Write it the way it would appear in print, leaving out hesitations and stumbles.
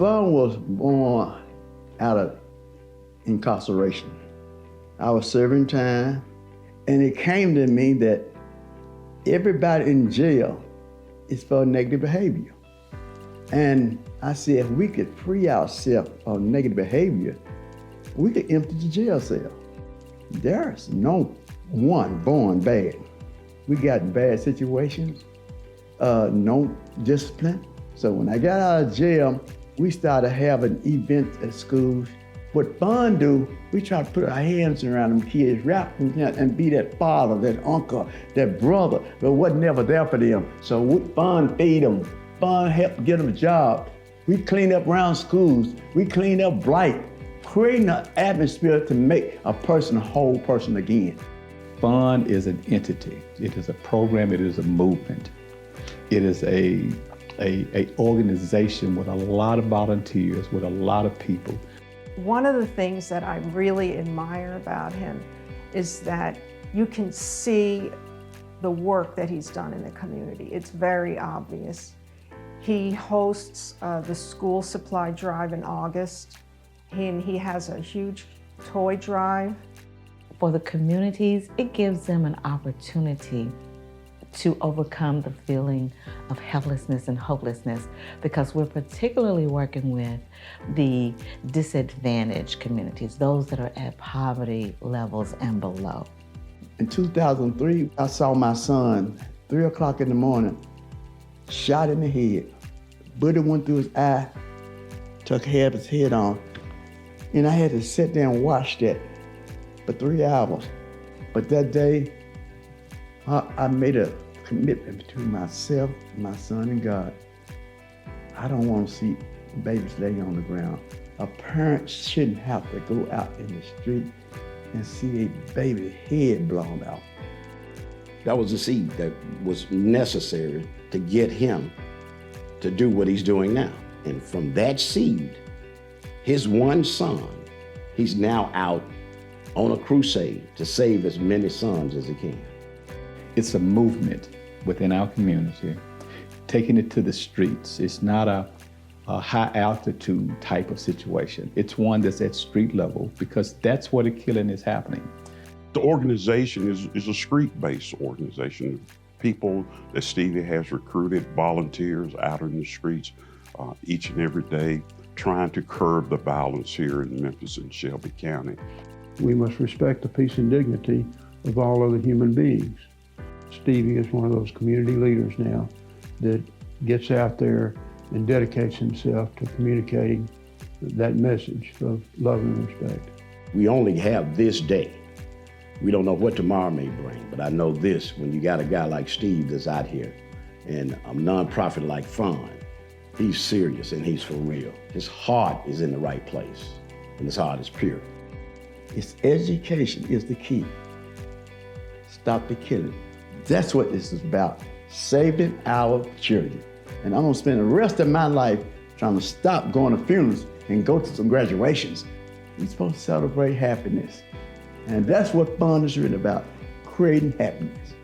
Fun was born out of incarceration. I was serving time, and it came to me that everybody in jail is for negative behavior. And I said, if we could free ourselves of negative behavior, we could empty the jail cell. There's no one born bad. We got in bad situations, no discipline. So when I got out of jail, we started having events at schools. What fun do, we try to put our hands around them kids, wrap them and be that father, that uncle, that brother, but wasn't never there for them. So fun feed them, fun help get them a job. We clean up around schools, we clean up blight, creating an atmosphere to make a person a whole person again. Fun is an entity. It is a program, it is a movement. It is a organization with a lot of volunteers, with a lot of people. One of the things that I really admire about him is that you can see the work that he's done in the community. It's very obvious. He hosts the school supply drive in August, and he has a huge toy drive. For the communities, it gives them an opportunity to overcome the feeling of helplessness and hopelessness, because we're particularly working with the disadvantaged communities, those that are at poverty levels and below. In 2003, I saw my son, 3 o'clock in the morning, shot in the head. Bullet went through his eye, took half his head on, and I had to sit there and watch that for 3 hours. But that day, I made a commitment between myself, my son, and God. I don't want to see babies laying on the ground. A parent shouldn't have to go out in the street and see a baby's head blown out. That was the seed that was necessary to get him to do what he's doing now. And from that seed, his one son, he's now out on a crusade to save as many sons as he can. It's a movement within our community, taking it to the streets. It's not a high altitude type of situation. It's one that's at street level, because that's where the killing is happening. The organization is a street-based organization. People that Stevie has recruited, volunteers out in the streets each and every day, trying to curb the violence here in Memphis and Shelby County. We must respect the peace and dignity of all other human beings. Stevie is one of those community leaders now that gets out there and dedicates himself to communicating that message of love and respect. We only have this day. We don't know what tomorrow may bring, but I know this: when you got a guy like Steve that's out here and a nonprofit like Fun, he's serious and he's for real. His heart is in the right place, and his heart is pure. It's education is the key. Stop the killing. That's what this is about, saving our children. And I'm gonna spend the rest of my life trying to stop going to funerals and go to some graduations. We're supposed to celebrate happiness. And that's what fun is really about, creating happiness.